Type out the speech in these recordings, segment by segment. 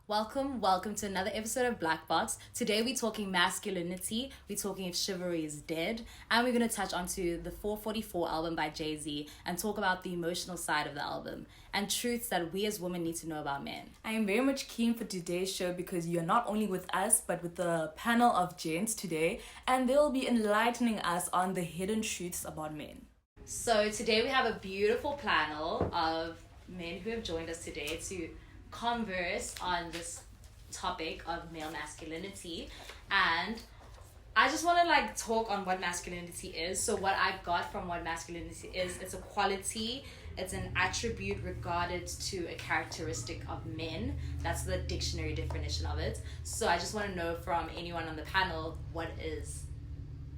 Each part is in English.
Welcome to another episode of Black Box. Today we're talking masculinity, we're talking if chivalry is dead, and we're going to touch onto the 444 album by Jay-Z and talk about the emotional side of the album and truths that we as women need to know about men. I am very much keen for today's show because you're not only with us but with the panel of gents today, and they'll be enlightening us on the hidden truths about men. So today we have a beautiful panel of men who have joined us today to converse on this topic of male masculinity, and I just want to talk on what masculinity is. So what I've got from what masculinity is, it's a quality, it's an attribute regarded to a characteristic of men. That's the dictionary definition of it. So I just want to know from anyone on the panel, what is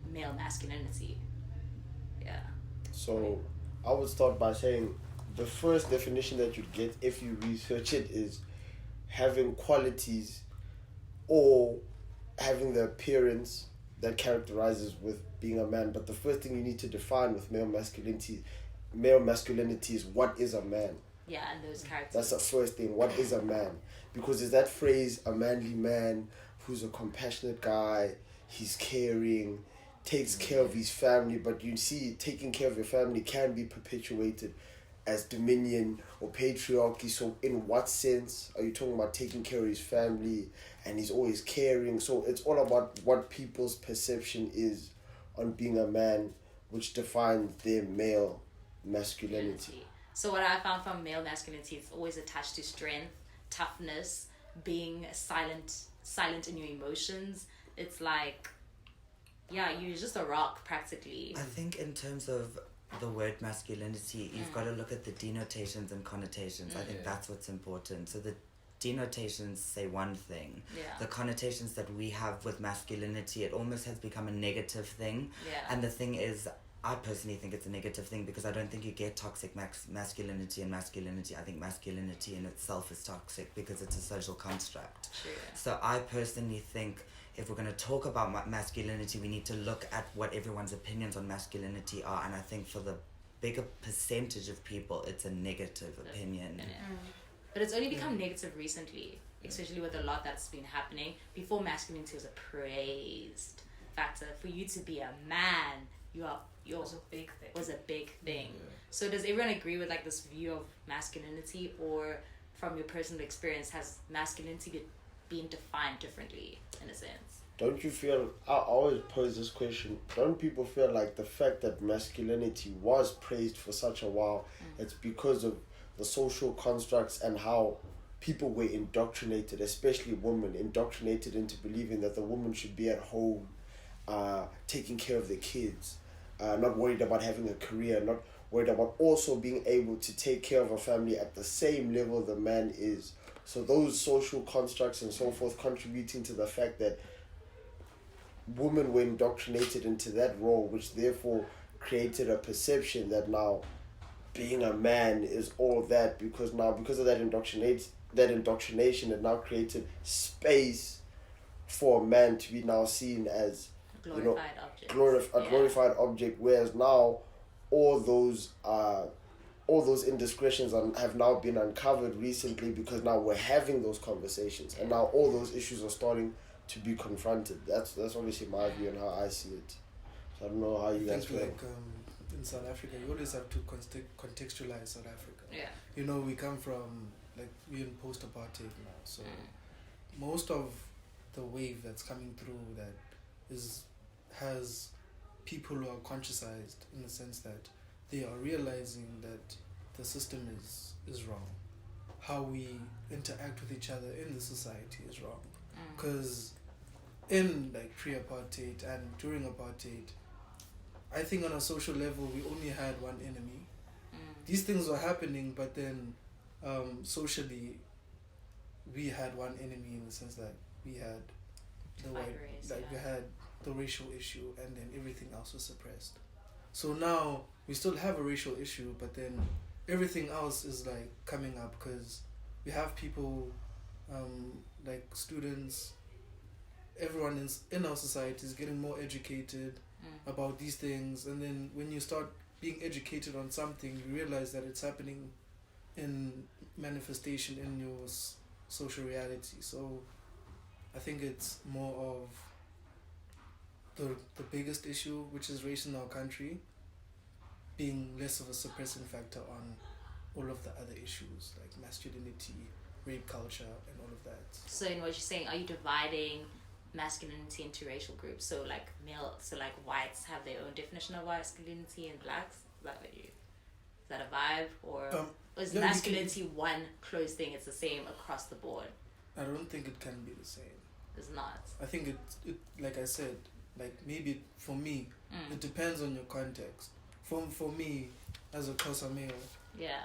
male masculinity? Yeah. So I would start by saying the first definition that you'd get if you research it is having qualities or having the appearance that characterizes with being a man. But the first thing you need to define with male masculinity is what is a man. Yeah, and those characters. That's the first thing. What is a man? Because is that phrase a manly man who's a compassionate guy, he's caring, takes care of his family, but you see taking care of your family can be perpetuated as dominion or patriarchy. So in what sense are you talking about taking care of his family and he's always caring? So it's all about what people's perception is on being a man, which defines their male masculinity. So what I found from male masculinity, it's always attached to strength, toughness, being silent in your emotions. It's like, yeah, you're just a rock practically. I think in terms of the word masculinity, you've got to look at the denotations and connotations. I think that's what's important. So the denotations say one thing. Yeah. The connotations that we have with masculinity, it almost has become a negative thing. Yeah. And the thing is, I personally think it's a negative thing because I don't think you get toxic masculinity and masculinity. I think masculinity in itself is toxic because it's a social construct. True. So I personally think if we're going to talk about masculinity, we need to look at what everyone's opinions on masculinity are. And I think for the bigger percentage of people, it's a negative opinion. But it's only become negative recently, especially with a lot that's been happening. Before, masculinity was a praised factor. For you to be a man, was a big thing. Yeah. So does everyone agree with this view of masculinity, or from your personal experience, has masculinity been defined differently in a sense? Don't you feel, I always pose this question, don't people feel like the fact that masculinity was praised for such a while, it's because of the social constructs and how people were indoctrinated, especially women, indoctrinated into believing that the woman should be at home, taking care of the kids, not worried about having a career, not worried about also being able to take care of a family at the same level the man is. So those social constructs and so forth contributing to the fact that women were indoctrinated into that role, which therefore created a perception that now being a man is all that, because of that indoctrination, it now created space for a man to be now seen as glorified object, whereas now all those indiscretions have now been uncovered recently, because now we're having those conversations and now all those issues are starting to be confronted. That's obviously my view and how I see it. So I don't know how you guys feel. In South Africa, you always have to contextualize South Africa. Yeah. We come from, we're in post-apartheid now, so most of the wave that's coming through has people who are consciousized in the sense that they are realizing that the system is wrong. How we interact with each other in the society is wrong. Because in pre-apartheid and during apartheid, I think on a social level we only had one enemy. These things were happening, but then socially we had one enemy in the sense that we had we had the racial issue, and then everything else was suppressed. So now we still have a racial issue, but then everything else is coming up because we have people students, everyone in our society is getting more educated about these things, and then when you start being educated on something, you realize that it's happening in manifestation in your social reality. So I think it's more of the biggest issue, which is race in our country, being less of a suppressing factor on all of the other issues like masculinity, rape culture, and all of that. So in what you're saying, are you dividing masculinity into racial groups? So like whites have their own definition of masculinity and blacks? Is that what you... Is that a vibe? Or is masculinity one closed thing? It's the same across the board? I don't think it can be the same. It's not. I think it like I said, like maybe for me, it depends on your context. For me, as a Xhosa male, yeah,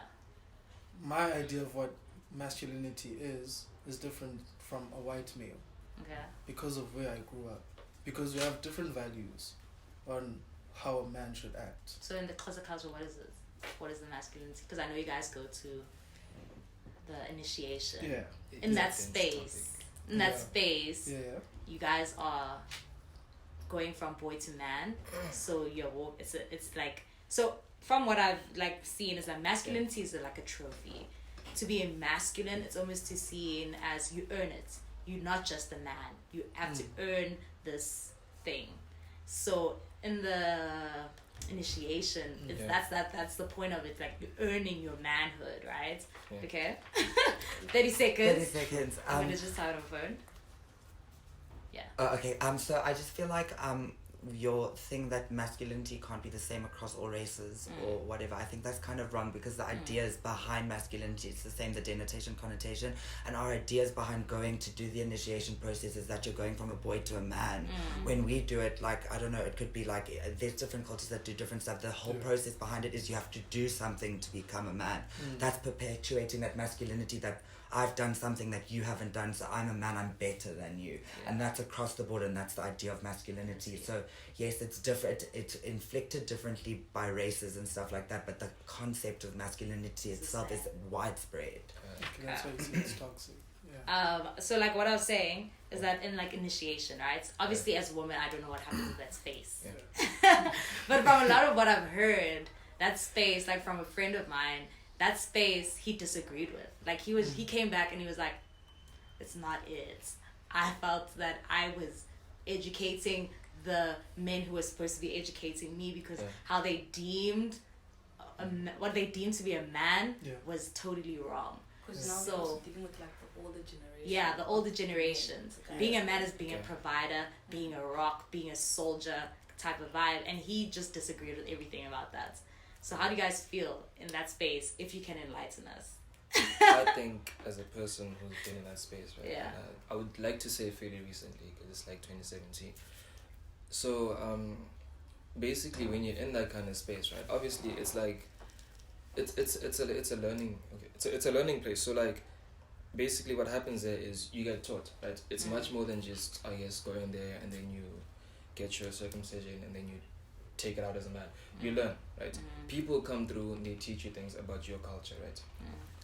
my idea of what masculinity is different from a white male. Okay. Because of where I grew up. Because we have different values on how a man should act. So in the Xhosa culture, what is it? What is the masculinity? Because I know you guys go to the initiation. Yeah. In that space. In that space, you guys are going from boy to man. So it's like, so from what I've like seen is that masculinity is like a trophy. To be a masculine, it's almost to seen as you earn it. You're not just a man. You have to earn this thing. So in the initiation, that's the point of it. Like you're earning your manhood, right? Yeah. Okay. 30 seconds. 30 seconds. I'm gonna just have it on phone. Yeah. Okay. So I just feel like your thing that masculinity can't be the same across all races or whatever, I think that's kind of wrong, because the ideas behind masculinity, it's the same, the denotation, connotation, and our ideas behind going to do the initiation process is that you're going from a boy to a man. When we do it, like, I don't know, it could be like, there's different cultures that do different stuff. The whole process behind it is you have to do something to become a man. That's perpetuating that masculinity, that I've done something that you haven't done, so I'm a man, I'm better than you. And that's across the board, and that's the idea of masculinity. So yes, it's different, it's inflicted differently by races and stuff like that, but the concept of masculinity itself is widespread. That's why it's toxic. So like what I was saying is that in like initiation, right? Obviously as a woman, I don't know what happens in that space. But from a lot of what I've heard, that space, like from a friend of mine, that space he disagreed with. Like he came back and he was like, it's not it. I felt that I was educating the men who were supposed to be educating me, because how they deemed what they deemed to be a man was totally wrong. Because now so dealing with like the older generation. Yeah, the older generations. Okay. Being a man is being a provider, being a rock, being a soldier type of vibe, and he just disagreed with everything about that. So how do you guys feel in that space, if you can enlighten us? I think as a person who's been in that space, right? Yeah. I would like to say fairly recently, because it's like 2017. So basically when you're in that kind of space, right? Obviously it's like it's a learning, it's a learning place. So like basically what happens there is you get taught, right? It's much more than just, I guess, going there and then you get your circumcision and then you take it out as a man. You learn, right? People come through and they teach you things about your culture, right?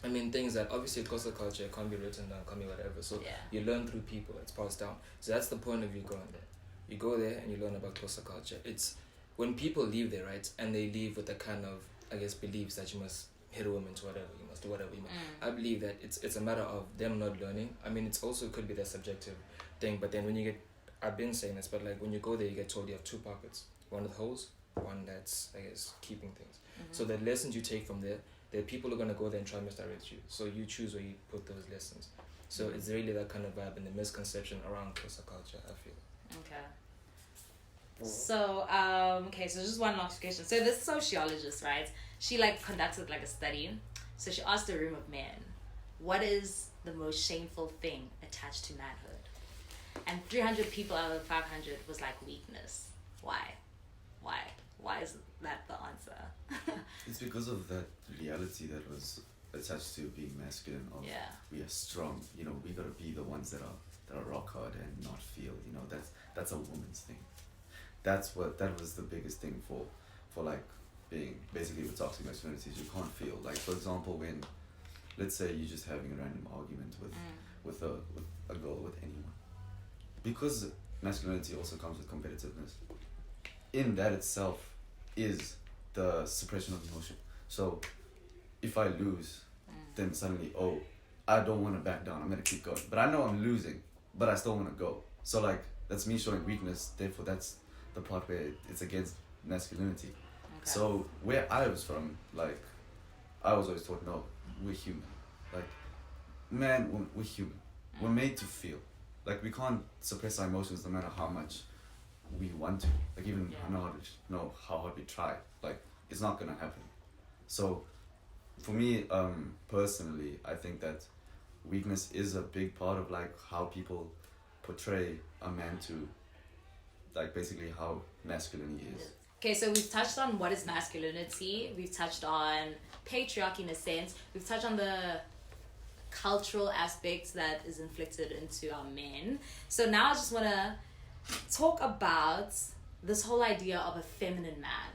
I mean, things that obviously across the culture can't be written down, can't be whatever. So you learn through people, it's passed down. So that's the point of you going there. You go there and you learn about Xhosa culture. It's when people leave there, right? And they leave with the kind of, I guess, beliefs that you must hit a woman to whatever, you must do whatever you must. I believe that it's a matter of them not learning. I mean, it's also could be that subjective thing, but then when you get, I've been saying this, but like when you go there, you get told you have two pockets. One with holes, one that's, I guess, keeping things. So the lessons you take from there, the people are going to go there and try and misdirect you. So you choose where you put those lessons. So it's really that kind of vibe and the misconception around Xhosa culture, I feel. Okay. So, so just one last question. So this sociologist, right, she like conducted like a study. So she asked a room of men, what is the most shameful thing attached to manhood? And 300 people out of 500 was like weakness. Why? Why is that the answer? It's because of that reality that was attached to being masculine. Of we are strong. You know, we gotta be the ones that are rock hard and not feel. You know, that's a woman's thing. That was the biggest thing for like being basically with toxic masculinity is you can't feel. Like for example, when let's say you're just having a random argument with a girl, with anyone, because masculinity also comes with competitiveness. In that itself is the suppression of emotion. So if I lose, then suddenly, I don't want to back down. I'm gonna keep going, but I know I'm losing, but I still want to go. So like that's me showing weakness. Therefore, that's the part where it's against masculinity. Okay. So where I was from, like, I was always taught, no, we're human. Like, man, we're human. We're made to feel. Like, we can't suppress our emotions no matter how much we want to. Like, even how hard we try. Like, it's not gonna happen. So, for me, personally, I think that weakness is a big part of, like, how people portray a man to, like, basically how masculinity is. Okay, so we've touched on what is masculinity. We've touched on patriarchy in a sense. We've touched on the cultural aspects that is inflicted into our men. So now I just want to talk about this whole idea of a feminine man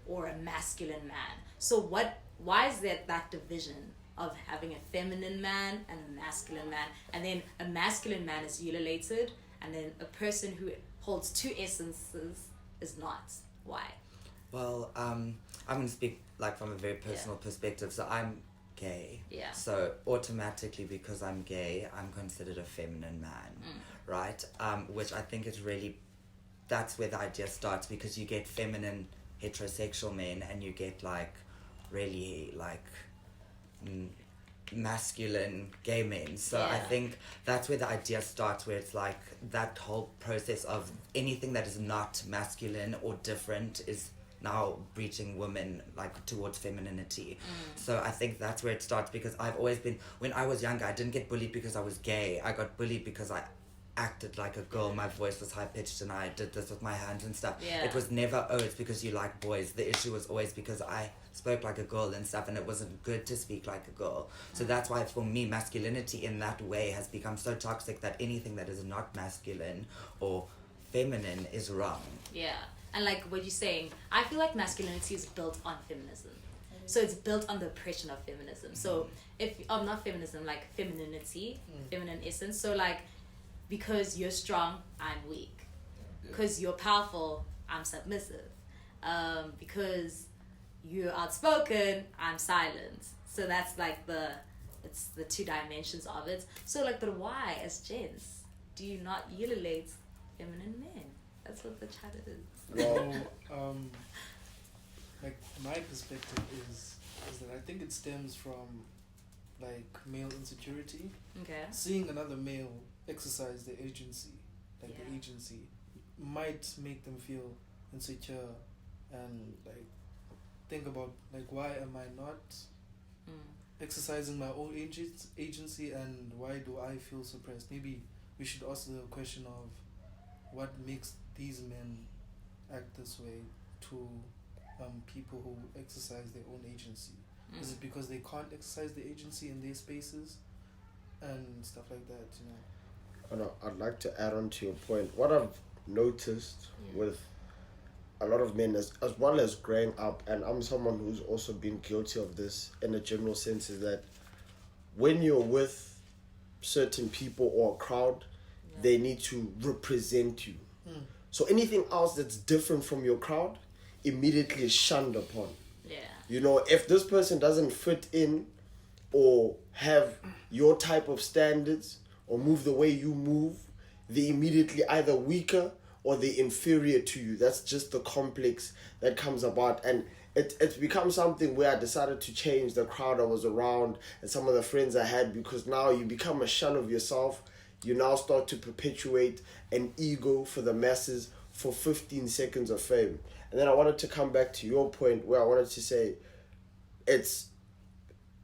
or a masculine man. So why is there that division of having a feminine man and a masculine man, and then a masculine man is ululated, and then a person who holds two essences is not? Why? Well, I'm going to speak like from a very personal perspective. So I'm gay. Yeah. So automatically, because I'm gay, I'm considered a feminine man, right? Which I think is really, that's where the idea starts, because you get feminine heterosexual men and you get like really like masculine gay men. So I think that's where the idea starts, where it's like that whole process of anything that is not masculine or different is now breaching women like towards femininity. So I think that's where it starts, because I've always been, when I was younger, I didn't get bullied because I was gay. I got bullied because I acted like a girl, my voice was high pitched and I did this with my hands and stuff. It was never, oh, it's because you like boys. The issue was always because I spoke like a girl and stuff, and it wasn't good to speak like a girl. So that's why for me masculinity in that way has become so toxic, that anything that is not masculine or feminine is wrong. Yeah. And like what you're saying, I feel like masculinity is built on feminism. So it's built on the oppression of feminism. So if not feminism, like femininity, feminine essence. So like, because you're strong, I'm weak. Because you're powerful, I'm submissive. Because you're outspoken, I'm silent. So that's like it's the two dimensions of it. So like, but why as gents do you not ululate feminine men? That's what the chat is. Well, like my perspective is that I think it stems from like male insecurity. Okay. Seeing another male exercise their agency, like the agency, might make them feel insecure and like think about like, why am I not exercising my own agency, and why do I feel suppressed? Maybe we should ask the question of what makes these men act this way to people who exercise their own agency. Is it because they can't exercise the agency in their spaces and stuff like that, you know? I'd like to add on to your point. What I've noticed with a lot of men, as well as growing up, and I'm someone who's also been guilty of this in a general sense, is that when you're with certain people or a crowd, they need to represent you. So anything else that's different from your crowd immediately is shunned upon. Yeah. You know, if this person doesn't fit in or have your type of standards or move the way you move, they're immediately either weaker or they're inferior to you. That's just the complex that comes about. And it's become something where I decided to change the crowd I was around and some of the friends I had, because now you become a shell of yourself. You now start to perpetuate an ego for the masses for 15 seconds of fame. And then I wanted to come back to your point where I wanted to say it's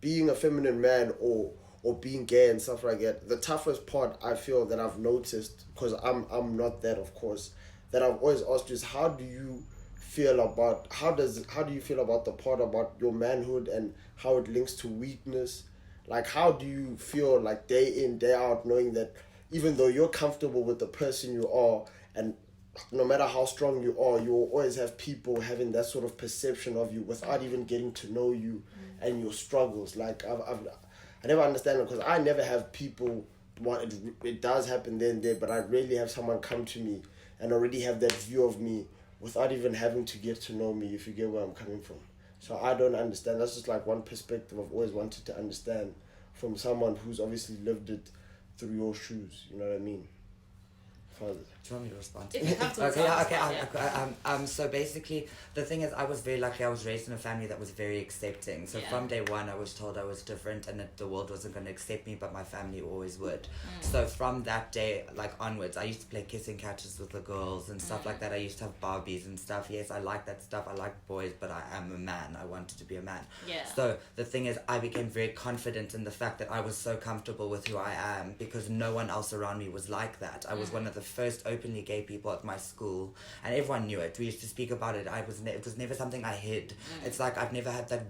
being a feminine man or being gay and stuff like that. The toughest part I feel that I've noticed, because I'm not that, of course, that I've always asked you is, how do you feel about the part about your manhood and how it links to weakness? Like, how do you feel like day in, day out, knowing that even though you're comfortable with the person you are, and no matter how strong you are, you will always have people having that sort of perception of you without even getting to know you and your struggles? Like, I never understand it, because I never have people, it does happen then and there, but I rarely have someone come to me and already have that view of me without even having to get to know me, if you get where I'm coming from. So I don't understand. That's just like one perspective I've always wanted to understand from someone who's obviously lived it through your shoes. You know what I mean? Do you want me to respond? If you have to Okay, respond, okay. So basically, the thing is, I was very lucky. I was raised in a family that was very accepting. So from day one, I was told I was different and that the world wasn't going to accept me, but my family always would. So from that day, like onwards, I used to play kissing catches with the girls and stuff like that. I used to have Barbies and stuff. Yes, I like that stuff. I like boys, but I am a man. I wanted to be a man. Yeah. So the thing is, I became very confident in the fact that I was so comfortable with who I am because no one else around me was like that. I was one of the first openly gay people at my school, and everyone knew it. We used to speak about it. It was never something I hid. It's like I've never had that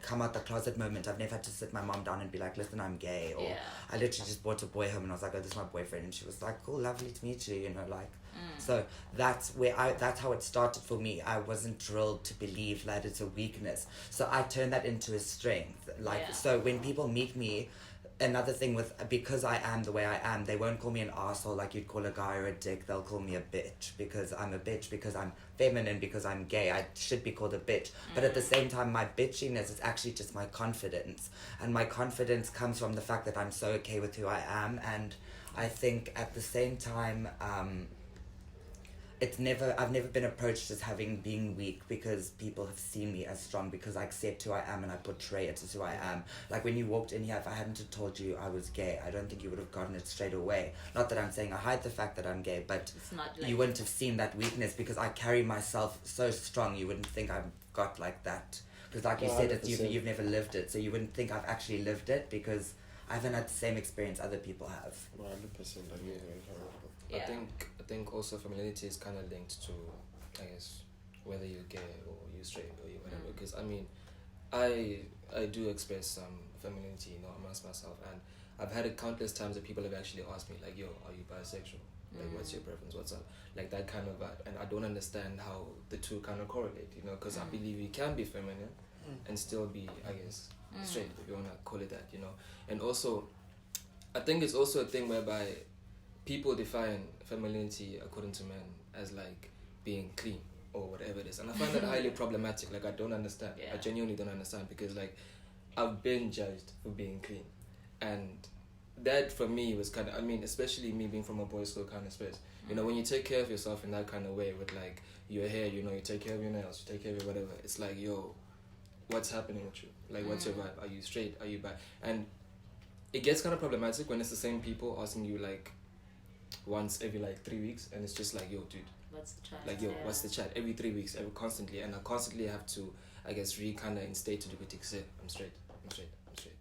come out the closet moment. I've never had to sit my mom down and be like, listen, I'm gay. Or I literally just brought a boy home and I was like, oh, this is my boyfriend, and she was like, cool, lovely to meet you, So that's how it started for me. I wasn't drilled to believe that it's a weakness, so I turned that into a strength. So when people meet me, another thing because I am the way I am, they won't call me an arsehole like you'd call a guy or a dick. They'll call me a bitch because I'm a bitch, because I'm feminine, because I'm gay. I should be called a bitch. But at the same time, my bitchiness is actually just my confidence. And my confidence comes from the fact that I'm so okay with who I am. And I think at the same time, I've never been approached as being weak because people have seen me as strong because I accept who I am and I portray it as who I am. Like when you walked in here, if I hadn't have told you I was gay, I don't think you would have gotten it straight away. Not that I'm saying I hide the fact that I'm gay, but you wouldn't have seen that weakness because I carry myself so strong. You wouldn't think I've got like that. Because like you said, you've never lived it, so you wouldn't think I've actually lived it because I haven't had the same experience other people have. 100%. I think also femininity is kind of linked to, I guess, whether you're gay or you're straight or you whatever. Because I mean, I do express some femininity, amongst myself, and I've had it countless times that people have actually asked me like, "Yo, are you bisexual? Like, what's your preference? What's up?" Like that kind of vibe, and I don't understand how the two kind of correlate, because I believe you can be feminine and still be, I guess, straight, if you wanna call it that, And also, I think it's also a thing whereby people define femininity according to men as like being clean or whatever it is, and I find that highly problematic. Like I don't understand. I genuinely don't understand because like I've been judged for being clean, and that for me was kind of, especially me being from a boys' school kind of space. When you take care of yourself in that kind of way with like your hair, you take care of your nails, you take care of your whatever. It's like, yo, what's happening with you? Like, what's your vibe? Are you straight? Are you bi? And it gets kind of problematic when it's the same people asking you like once every like 3 weeks, and it's just like, yo, dude, what's the chat? Like, yo, what's the chat? Every 3 weeks, constantly, and I constantly have to, I guess, kind of instate to the critic, say, I'm straight, and that's about it.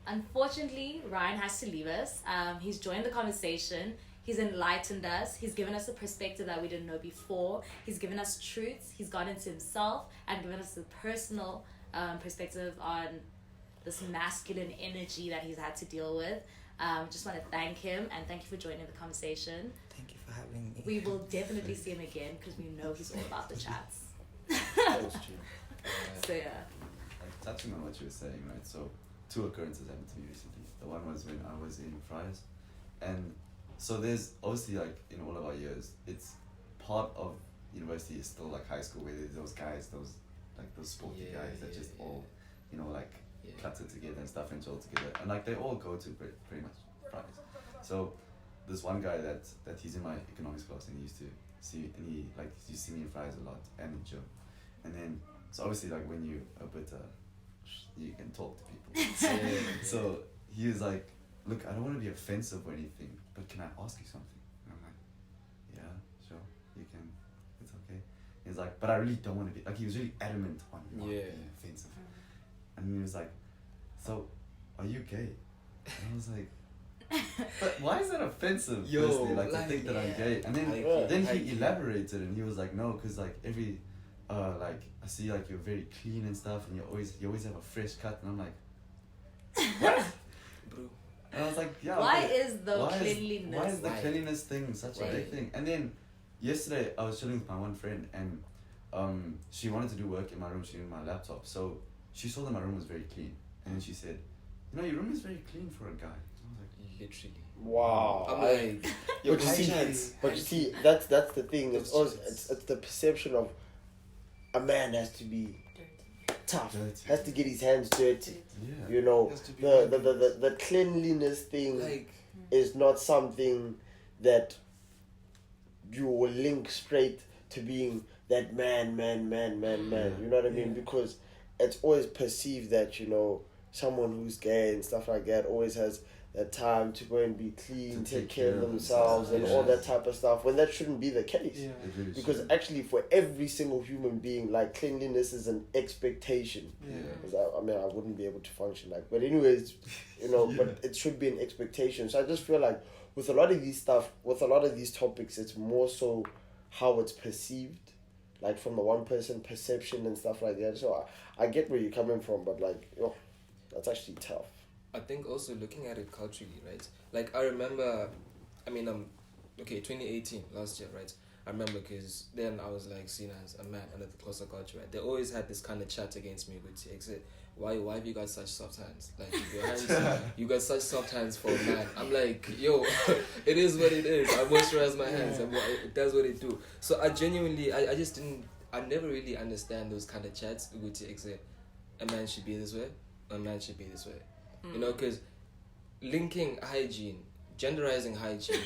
Unfortunately, Ryan has to leave us. He's joined the conversation. He's enlightened us. He's given us a perspective that we didn't know before. He's given us truths. He's gone into himself and given us a personal perspective on this masculine energy that he's had to deal with. Just want to thank him and thank you for joining the conversation. Thank you for having me. We will definitely see him again because we know he's all about the chats. That's true. So yeah. Touching on what you were saying, right? So 2 occurrences happened to me recently. The one was when I was in Fryers, and so there's obviously like in all of our years, it's part of university is still like high school where there's those guys, those sporty guys that just all, clutter together and stuff and gel together, and like they all go to pretty much Fryers. So this one guy that he's in my economics class and he used to see, and he used to see me in Fryers a lot and in gym, and then so obviously like when you a bit you can talk to people. So he was like, look, I don't want to be offensive or anything, but can I ask you something? And I'm like, yeah, sure, you can, it's okay. He's like, but I really don't want to be, like he was really adamant on not being offensive. And he was like, so, are you gay? And I was like, but why is that offensive? Firstly, like to think that I'm gay. And then he elaborated and he was like, no, because like every, like I see like you're very clean and stuff, and you always have a fresh cut, and I'm like, what? Bro. And I was like, yeah. Why is the cleanliness thing such a big thing? And then yesterday I was chilling with my one friend, and she wanted to do work in my room. She needed my laptop, so she saw that my room was very clean, and then she said, your room is very clean for a guy. I was like, literally. Wow. I'm like, but you see, that's the thing. It's the perception of a man has to be tough, Dirty. has to get his hands dirty. Yeah. You know, Has to be the cleanliness thing Like, is not something that you will link straight to being that man. You know what I mean? Yeah. Because it's always perceived that, you know, someone who's gay and stuff like that always has that time to go and be clean, To take care of themselves and yeah. all that type of stuff, when that shouldn't be the case. Yeah. It really Because should. actually for every single human being, like, cleanliness is an expectation. Yeah. Because I mean, I wouldn't be able to function like, but anyways, you know, Yeah. but it should be an expectation. So I just feel like with a lot of these stuff, with a lot of these topics, it's more so how it's perceived, like from the one person perception and stuff like that. So I get where you're coming from, but like, yo, that's actually tough. I think also looking at it culturally, right? Like, I remember, I mean, 2018, last year, right? I remember because then I was like seen as a man under the closer culture, right? They always had this kind of chat against me, good exit. Why have you got such soft hands? Like, your hands, you got such soft hands for a man. I'm like, yo, it is what it is. I moisturize my hands and it does what it do. So I genuinely, I never really understand those kind of chats, good exit. A man should be this way, a man should be this way. You know, because linking hygiene, genderizing hygiene,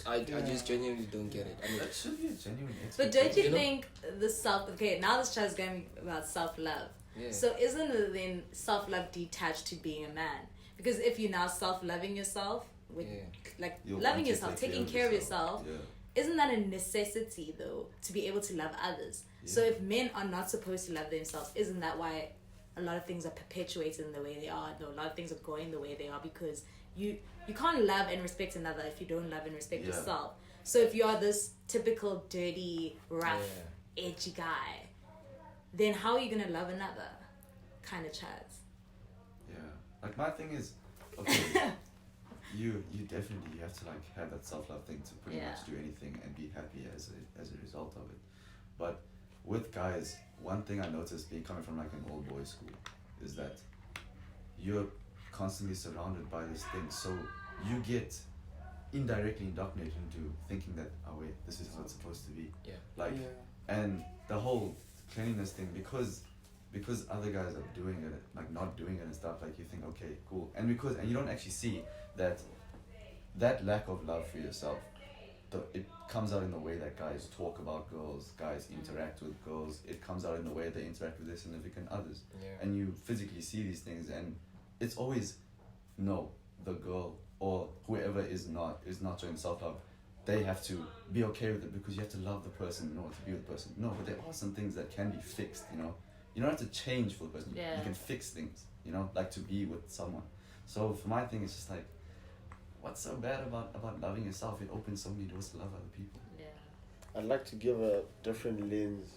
I just genuinely don't get it. I mean, That should be a genuine But expectation. don't you You know? think now this chat is going about self-love. yeah. So isn't it then self-love detached to being a man? Because if you're now self-loving yourself, with like You'll loving want to yourself, take taking care of yourself, Yeah. isn't that a necessity though to be able to love others? Yeah. So if men are not supposed to love themselves, isn't that why a lot of things are perpetuated in the way they are? Though a lot of things are going the way they are because you can't love and respect another if you don't love and respect Yeah. yourself. So if you are this typical dirty, rough, edgy guy, then how are you gonna love another? Kind of chats. Yeah. Like, my thing is, okay, you definitely have to, like, have that self-love thing to pretty Yeah. much do anything and be happy as a result of it. But with guys, one thing I noticed being coming from, like, an old boys school is that you're constantly surrounded by this thing, so you get indirectly indoctrinated into thinking that, oh wait, this is how it's supposed to be. Yeah. Like, Yeah. and the whole cleanliness thing, because other guys are doing it, like not doing it and stuff, like you think, okay, cool, and you don't actually see that lack of love for yourself, it comes out in the way that guys talk about girls, guys interact with girls, it comes out in the way they interact with their significant others, and you physically see these things, and it's always, no, the girl or whoever is not showing self-love, they have to be okay with it because you have to love the person in order to be with the person. No, but there are some things that can be fixed, you know. You don't have to change for the person. Yeah. You can fix things, you know, like to be with someone. So for my thing, it's just like, what's so bad about loving yourself? It opens so many doors to love other people. Yeah. I'd like to give a different lens.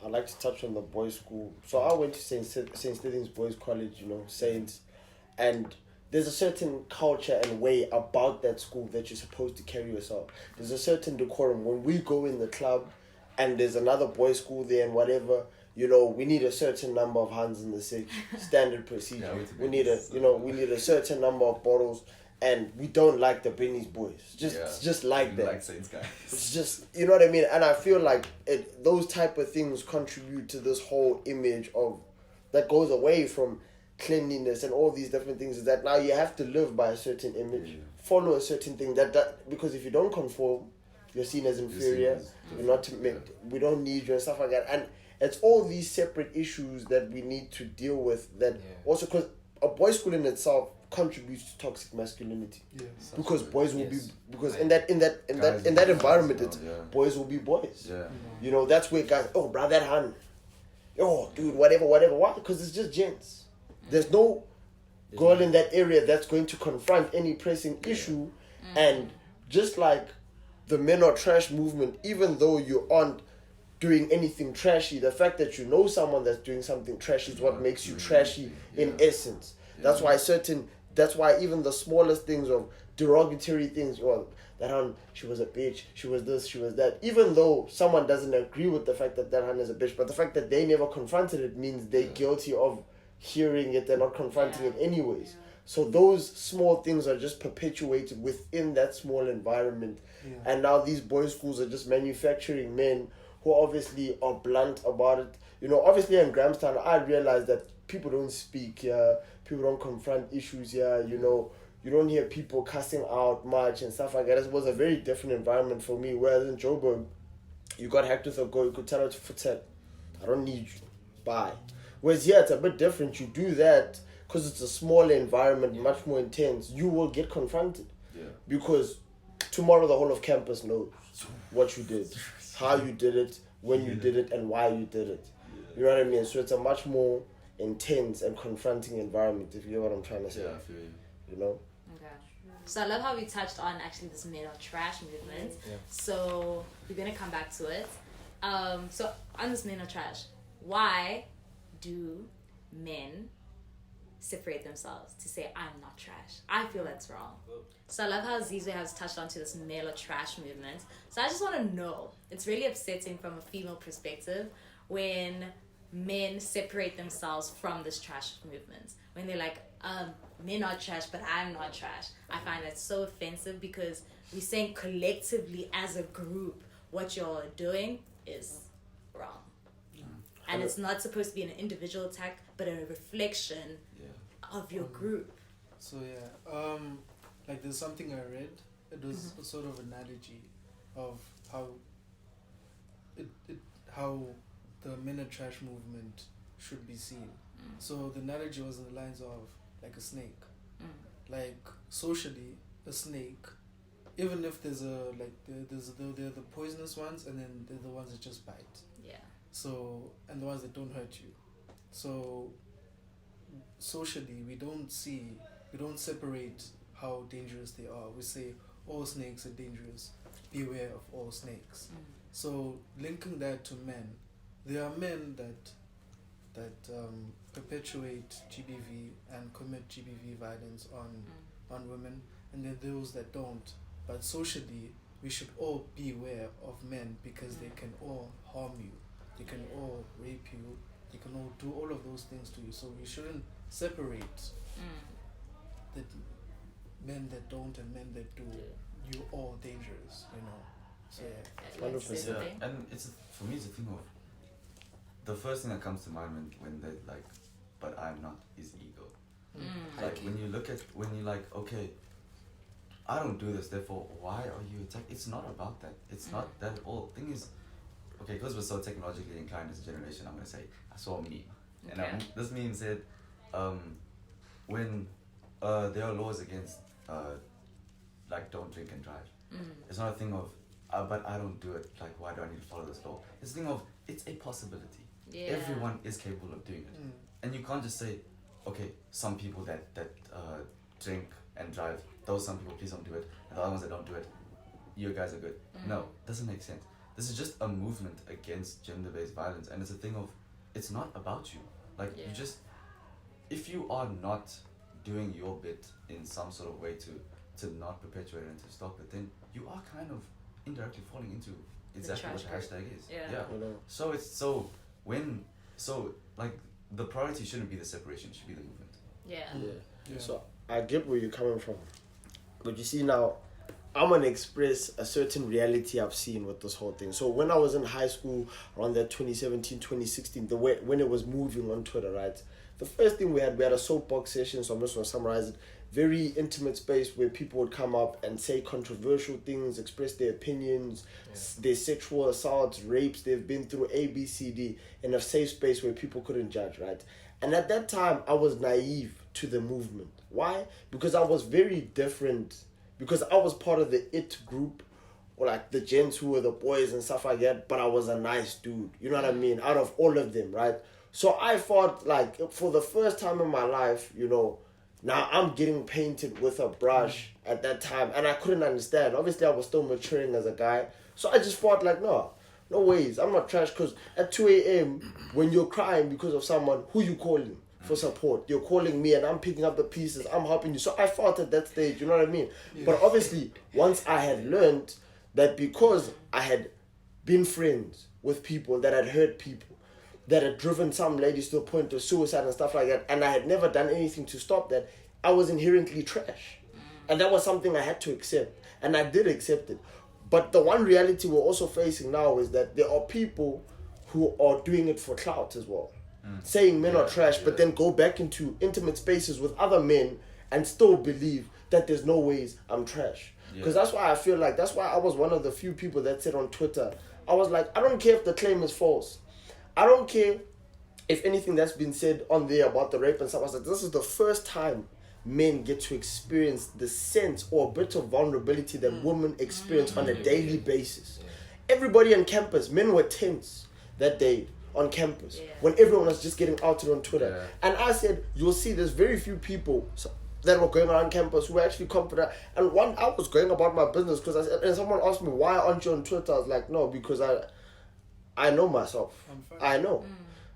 I'd like to touch on the boys' school. So I went to St. Stephen's Boys College, you know, Saints, and there's a certain culture and way about that school that you're supposed to carry yourself. There's a certain decorum. When we go in the club and there's another boys' school there and whatever, you know, we need a certain number of hands in the six, standard procedure. Yeah, we need a certain number of bottles, and we don't like the Benny's boys. Just like You that. like Saints guys. It's just, you know what I mean? And I feel like those type of things contribute to this whole image of that goes away from cleanliness and all these different things, is that now you have to live by a certain image, follow a certain thing that because if you don't conform, you're seen as inferior, you're not to make, we don't need you and stuff like that. And it's all these separate issues that we need to deal with, that also, because a boys' school in itself contributes to toxic masculinity, because boys will be, because in that environment, it's boys will be boys. You know, that's where guys, oh bro, that hand, yo dude, whatever, why? Because it's just gents. There's no girl in that area that's going to confront any pressing issue. And just like the men are trash movement, even though you aren't doing anything trashy, the fact that you know someone that's doing something trashy is what makes you trashy in essence. That's why even the smallest things of derogatory things, well, that hun, she was a bitch, she was this, she was that, even though someone doesn't agree with the fact that hun is a bitch, but the fact that they never confronted it means they're guilty of hearing it and not confronting it anyways. So those small things are just perpetuated within that small environment. And now these boys' schools are just manufacturing men who obviously are blunt about it. You know, obviously in Grahamstown, I realized that people don't speak here, people don't confront issues here, you know, you don't hear people cussing out much and stuff like that. It was a very different environment for me, whereas in Joburg, you got hacked with a goal, you could tell her to foot I don't need you, bye. Whereas here, it's a bit different. You do that because it's a smaller environment, much more intense. You will get confronted. Yeah. Because tomorrow the whole of campus knows what you did, how you did it, when you did it, and why you did it. You know what I mean? So it's a much more intense and confronting environment, if you get what I'm trying to say. Yeah, I feel you. You know? Okay. So I love how we touched on actually this men are trash movement. Yeah. So we're gonna come back to it. So on this men are trash, why do men separate themselves to say I'm not trash? I feel that's wrong. So I love how Zizwe has touched onto this male or trash movement. So I just want to know, it's really upsetting from a female perspective when men separate themselves from this trash movement. When they're like, men are trash, but I'm not trash. I find that so offensive because we're saying collectively as a group, what you're doing is wrong. And it's not supposed to be an individual attack, but a reflection of your group. So like there's something I read. It was a sort of analogy of how how the men are trash movement should be seen. So the analogy was in the lines of like a snake. Like socially, a snake, even if there's they're the poisonous ones, and then they're the ones that just bite. Yeah. So, and the ones that don't hurt you. So socially, we don't separate how dangerous they are. We say all snakes are dangerous. Beware of all snakes. So linking that to men, there are men that perpetuate GBV and commit GBV violence on women, and then those that don't. But socially, we should all beware of men because they can all harm you. They can all rape you. They can all do all of those things to you. So we shouldn't separate the men that don't and men that do. You're all dangerous, you know. So yeah. 100%. Yeah, and for me it's a thing of the first thing that comes to mind when they're like, but I'm not, is ego. Like when you're like, okay, I don't do this, therefore why are you attacking? It's not about that. It's not that at all. Thing is, okay, because we're so technologically inclined as a generation, I'm gonna say I saw a meme, and this meme said, when there are laws against like don't drink and drive. It's not a thing of but I don't do it. Like why do I need to follow this law? It's a thing of it's a possibility. Yeah. Everyone is capable of doing it, and you can't just say, okay, some people that drink and drive, those some people please don't do it, and the other ones that don't do it, you guys are good. No, doesn't make sense. This is just a movement against gender-based violence, and it's a thing of it's not about you. Like you just, if you are not doing your bit in some sort of way to not perpetuate it and to stop it, then you are kind of indirectly falling into exactly what the hashtag is. Yeah. So like the priority shouldn't be the separation, it should be the movement. Yeah. So I get where you're coming from, but you see now, I'm gonna express a certain reality I've seen with this whole thing. So when I was in high school around that 2017, 2016, when it was moving on Twitter, right? The first thing we had a soapbox session, so I'm just gonna summarize it. Very intimate space where people would come up and say controversial things, express their opinions, their sexual assaults, rapes they've been through, A, B, C, D, in a safe space where people couldn't judge, right? And at that time, I was naive to the movement. Why? Because I was very different. Because I was part of the IT group, or like the gents who were the boys and stuff like that, but I was a nice dude. You know what I mean? Out of all of them, right? So I thought, like, for the first time in my life, you know, now I'm getting painted with a brush at that time, and I couldn't understand. Obviously, I was still maturing as a guy. So I just thought, like, no ways, I'm not trash. Because at 2 a.m., when you're crying because of someone, who you calling for support? You're calling me, and I'm picking up the pieces. I'm helping you. So I fought at that stage, you know what I mean? Yeah. But obviously, once I had learned that because I had been friends with people that had hurt people, that had driven some ladies to the point of suicide and stuff like that, and I had never done anything to stop that, I was inherently trash. And that was something I had to accept. And I did accept it. But the one reality we're also facing now is that there are people who are doing it for clout as well. Saying men are trash, but then go back into intimate spaces with other men and still believe that there's no ways I'm trash. Because that's why I feel like, that's why I was one of the few people that said on Twitter, I was like, I don't care if the claim is false. I don't care if anything that's been said on there about the rape and stuff. I was like, this is the first time men get to experience the sense or a bit of vulnerability that women experience on a daily basis. Everybody on campus, men were tense that day on campus when everyone was just getting outed on Twitter. And I said, you'll see there's very few people that were going around campus who were actually confident. And I was going about my business because and someone asked me, why aren't you on Twitter? I was like, no, because I know myself. I know,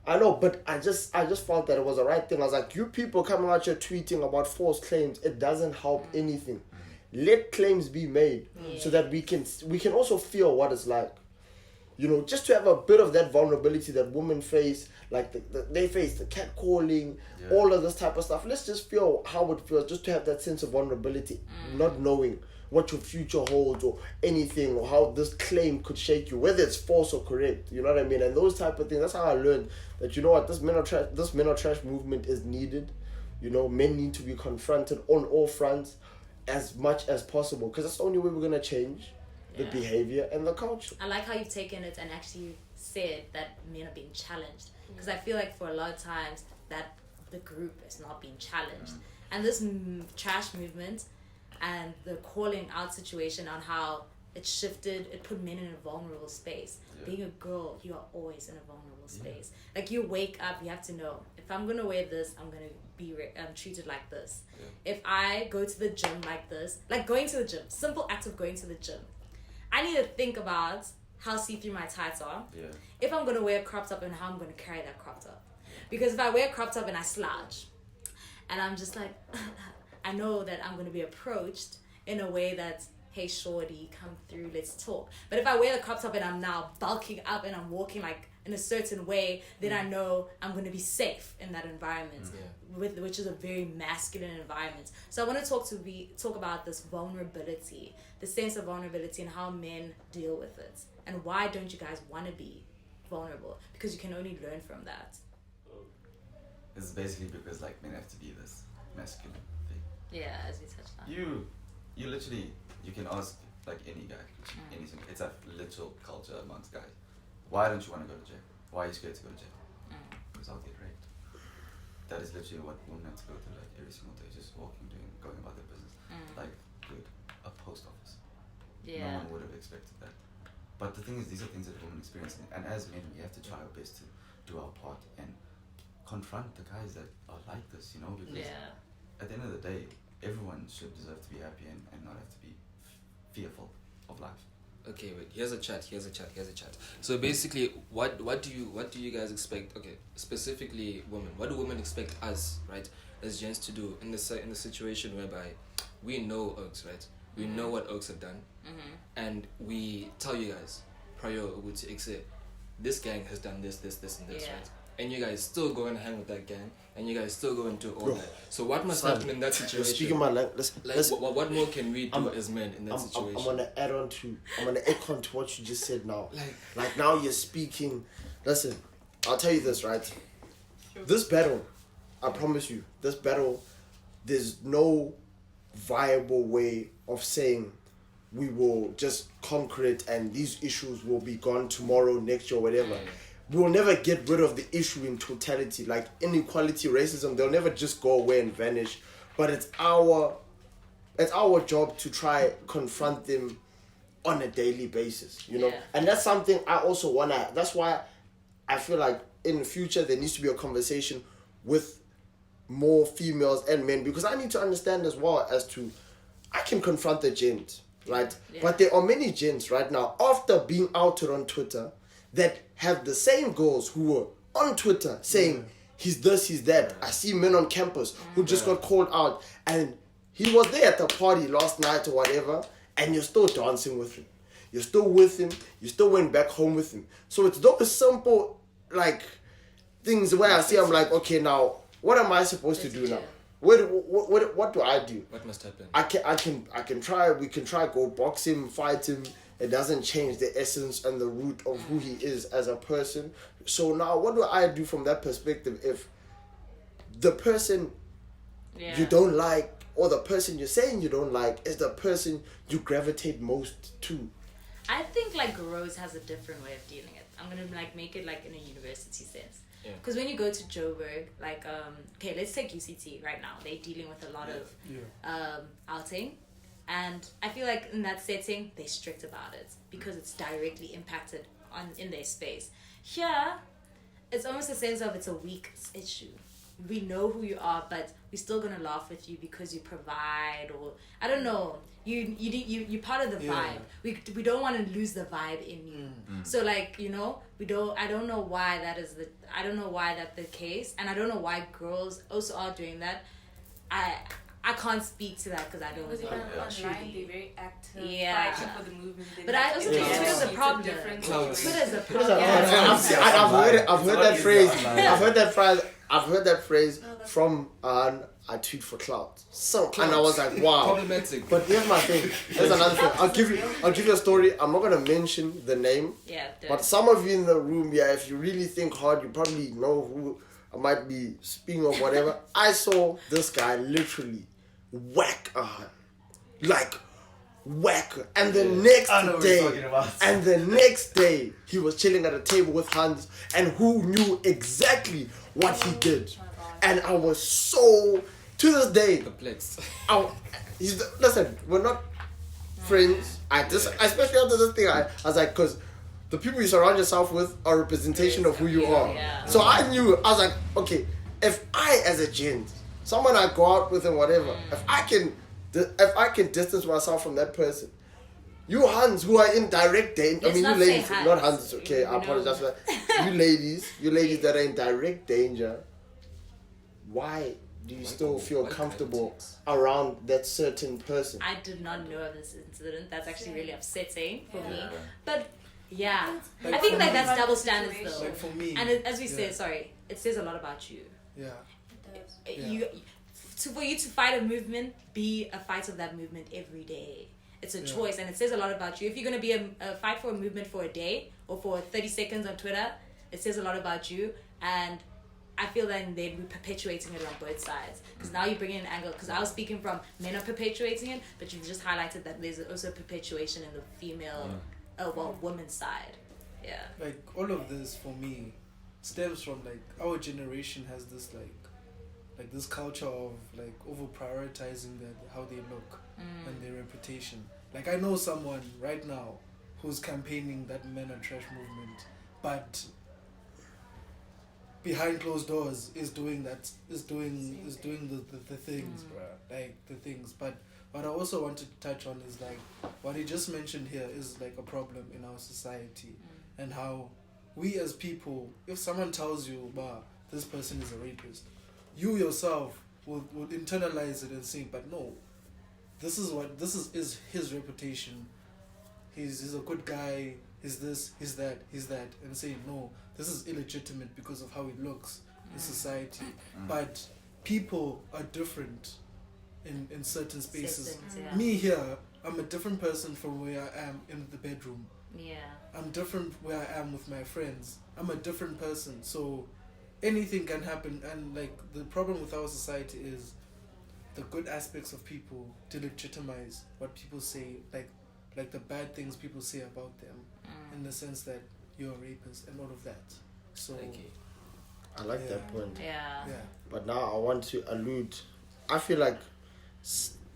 but I just felt that it was the right thing. I was like, you people coming out here tweeting about false claims, it doesn't help anything. Let claims be made so that we can also feel what it's like. You know, just to have a bit of that vulnerability that women face, like they face the catcalling, all of this type of stuff. Let's just feel how it feels, just to have that sense of vulnerability, not knowing what your future holds or anything, or how this claim could shake you, whether it's false or correct. You know what I mean? And those type of things. That's how I learned that, you know what, this men are trash movement is needed. You know, men need to be confronted on all fronts as much as possible, because that's the only way we're gonna change the behavior and the culture. I like how you've taken it and actually said that men are being challenged, because I feel like for a lot of times that the group is not being challenged, and this trash movement and the calling out situation on how it shifted, it put men in a vulnerable space. Being a girl, you are always in a vulnerable space. Like, you wake up, you have to know, if I'm gonna wear this, I'm gonna be treated like this. If I go to the gym like this, like going to the gym, simple act of going to the gym, I need to think about how see-through my tights are. If I'm going to wear a crop top, and how I'm going to carry that crop top. Because if I wear a crop top and I slouch, and I'm just like, I know that I'm going to be approached in a way that, hey, shorty, come through, let's talk. But if I wear the crop top and I'm now bulking up and I'm walking like in a certain way, then I know I'm going to be safe in that environment, which is a very masculine environment. So I want to talk about this vulnerability, the sense of vulnerability, and how men deal with it. And why don't you guys want to be vulnerable? Because you can only learn from that. It's basically because, like, men have to be this masculine thing. Yeah, as we touched on. You literally, you can ask, like, any guy, anything. It's a literal culture amongst guys. Why don't you want to go to jail? Why are you scared to go to jail? Because I'll get raped. That is literally what women have to go through, like, every single day, just walking, going about their business. Like, dude, a post office. No one would have expected that. But the thing is, these are things that women experience, and as men, we have to try our best to do our part and confront the guys that are like this, you know, because at the end of the day, everyone should deserve to be happy and not have to be fearful of life. Okay, wait. Here's a chat. So basically, what do you guys expect? Okay, specifically women. What do women expect us, right, as gents, to do in the situation whereby we know Oaks, right? We know what Oaks have done, and we tell you guys, prior to exit, this gang has done this, and this, right? And you guys still go and hang with that gang, and you guys still go into all that. So what must happen in that situation? Speaking my language, what more can we do as men in that situation? I'm gonna add on to what you just said now. Like now you're speaking. Listen, I'll tell you this, right? This battle, I promise you, there's no viable way of saying we will just conquer it and these issues will be gone tomorrow, next year, whatever. We will never get rid of the issue in totality. Like inequality, racism, they'll never just go away and vanish. But it's our job to try confront them on a daily basis, you know? And that's something I also that's why I feel like in the future there needs to be a conversation with more females and men, because I need to understand as well as to, I can confront the gent, right? But there are many gents right now, after being outed on Twitter, that have the same girls who were on Twitter saying, he's this, he's that. I see men on campus who just got called out, and he was there at the party last night or whatever, and you're still dancing with him. You're still with him. You still went back home with him. So it's those simple, like, things where I see, I'm like, okay, now, what am I supposed to do now? What do I do? What must happen? I can try, we can try go box him, fight him, it doesn't change the essence and the root of who he is as a person. So now what do I do from that perspective if the person you don't like, or the person you're saying you don't like, is the person you gravitate most to? I think like Rose has a different way of dealing it. I'm gonna like make it like in a university sense. Because when you go to Joburg, like okay, let's take UCT right now. They're dealing with a lot of outing, and I feel like in that setting they're strict about it because it's directly impacted in their space. Here, it's almost a sense of it's a weak issue. We know who you are, but we're still gonna laugh with you because you provide, or I don't know. You're part of the vibe. We don't want to lose the vibe in you. So like, you know, I don't know why that's the case, and I don't know why girls also are doing that. I can't speak to that because I don't know. Online, they're very active, yeah, fighting for the movement. But I also think Twitter's a problem. Twitter's a problem. I've heard that phrase. I've heard that phrase from I tweet for clout. And I was like, wow. Problematic. But here's my thing. Here's another thing. I'll give you a story. I'm not gonna mention the name. Yeah. But some of you in the room, if you really think hard, you probably know who I might be speaking of, whatever. I saw this guy literally whack whack her. And the next day, he was chilling at a table with Hans, and who knew exactly what he did. And I was so, to this day, perplexed. Listen, we're not friends. Especially after this thing, I was like, because the people you surround yourself with are a representation of who you are. Yeah. So I was like, okay, if I as a gent, someone I go out with and whatever, if I can distance myself from that person, you Hans who are in direct danger, I mean you ladies, not Hans, okay, I apologize for that. You ladies that are in direct danger, why do you still feel comfortable around that certain person? I did not know of this incident. That's actually really upsetting for me. But yeah, I think like that's double standards though. Like for me, and as we said, it says a lot about you. Yeah. For you to fight a movement, be a fighter of that movement every day. It's a choice, and it says a lot about you. If you're gonna be a fight for a movement for a day or for 30 seconds on Twitter, it says a lot about you. And I feel that they'd be perpetuating it on both sides. Because now you bring in an angle. Because I was speaking from men are perpetuating it, but you've just highlighted that there's also perpetuation in the female, woman's side. Yeah. Like all of this for me stems from like our generation has this like this culture of like over prioritizing how they look and their reputation. Like I know someone right now who's campaigning that men are trash movement, but behind closed doors is doing the things, bruh. Like the things. But what I also wanted to touch on is like what he just mentioned here is like a problem in our society, and how we as people, if someone tells you, "Bah, this person is a rapist," you yourself will internalize it and think, but no, this is his reputation. He's a good guy. He's this, he's that, and say no, this is illegitimate because of how it looks in society. But people are different in certain spaces. Me here, I'm a different person from where I am in the bedroom. Yeah. I'm different where I am with my friends. I'm a different person. So anything can happen, and like the problem with our society is the good aspects of people delegitimize what people say, like the bad things people say about them, in the sense that you're a rapist and all of that. So I like that point. Yeah. But now I want to allude. I feel like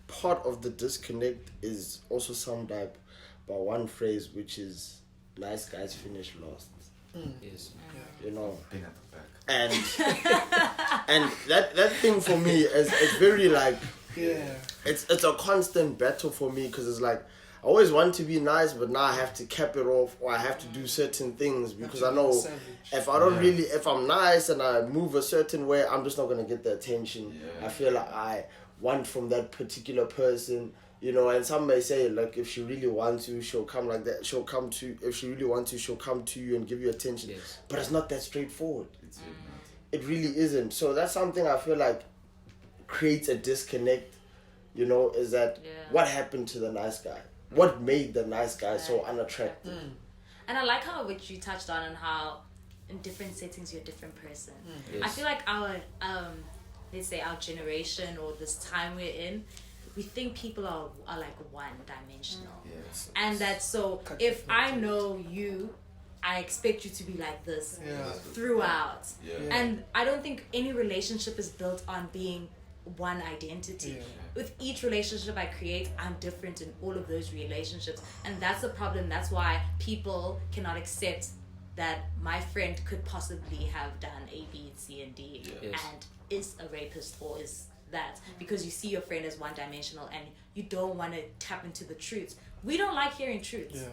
part of the disconnect is also summed up by one phrase, which is "nice guys finish last." Yes. You know. Being at the back. And that thing for me is very like yeah. It's a constant battle for me, because it's like I always want to be nice, but now I have to cap it off, or I have to do certain things because I know if I don't if I'm nice and I move a certain way, I'm just not gonna get the attention I feel like I want from that particular person. You know, and some may say, like, if she really wants to, she'll come like that. If she really wants to, she'll come to you and give you attention. Yes. But it's not that straightforward. It really isn't. So that's something I feel like creates a disconnect, you know, is that what happened to the nice guy? what made the nice guy so unattractive. And I like how which you touched on and how in different settings you're a different person. Yes. I feel like our let's say our generation or this time we're in, we think people are like one dimensional. Yes. And that's so if I know you, I expect you to be like this throughout. Yeah. And I don't think any relationship is built on being one identity. With each relationship I create, I'm different in all of those relationships. And that's the problem. That's why people cannot accept that my friend could possibly have done A, B, C, and D and is a rapist or is that. Because you see your friend as one dimensional and you don't want to tap into the truths. We don't like hearing truths.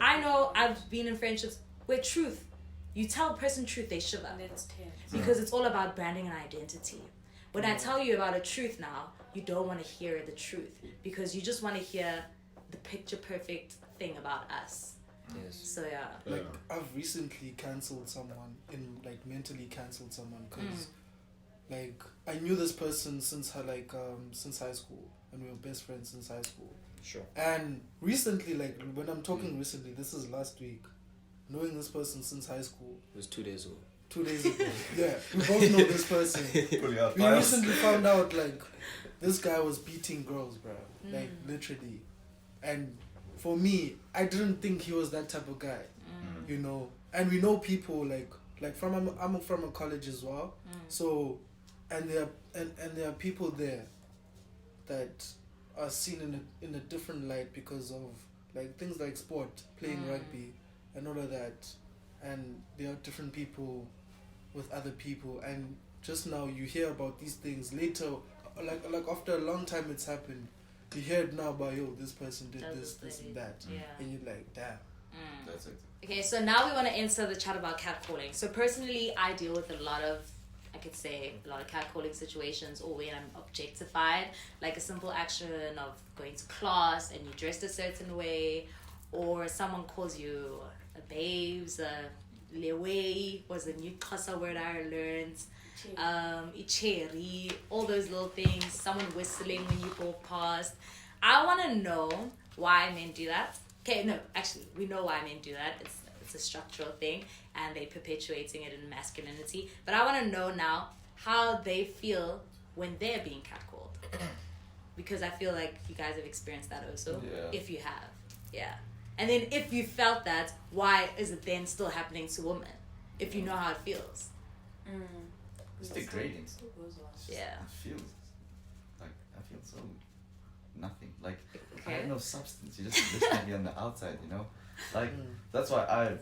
I know I've been in friendships where truth, you tell a person truth, they shiver. Because it's all about branding and identity. When I tell you about a truth now, you don't want to hear the truth because you just want to hear the picture perfect thing about us. Yes. So Like I've recently cancelled someone mentally cancelled someone because like I knew this person since since high school and we were best friends since high school. Sure. And recently, like when I'm talking recently, this is last week. Knowing this person since high school. It was 2 days ago. 2 days ago. Yeah, we both know this person. We recently found out like this guy was beating girls, bro. Like literally. And for me, I didn't think he was that type of guy. You know. And we know people like from I'm from a college as well. So and there are people there that are seen in a different light because of like things like sport, playing rugby and all of that. And there are different people with other people, and just now you hear about these things later, like after a long time it's happened, you hear it now about this person did this and that, and you're like, damn. That's it. Okay, so now we want to enter the chat about catcalling. So personally, I deal with a lot of catcalling situations, or when I'm objectified, like a simple action of going to class and you dressed a certain way, or someone calls you a babes, a lewe was a new Xhosa word I learned, icheri, all those little things, someone whistling when you go past. I want to know why men do that. Okay, no, actually, we know why men do that. It's a structural thing, and they're perpetuating it in masculinity. But I want to know now how they feel when they're being catcalled. Because I feel like you guys have experienced that also. Yeah. If you have. Yeah. And then if you felt that, why is it then still happening to women? If you know how it feels. It's degrading. Yeah. It feels like I feel so nothing. Like I have no substance. You just look at me on the outside, you know? Like that's why I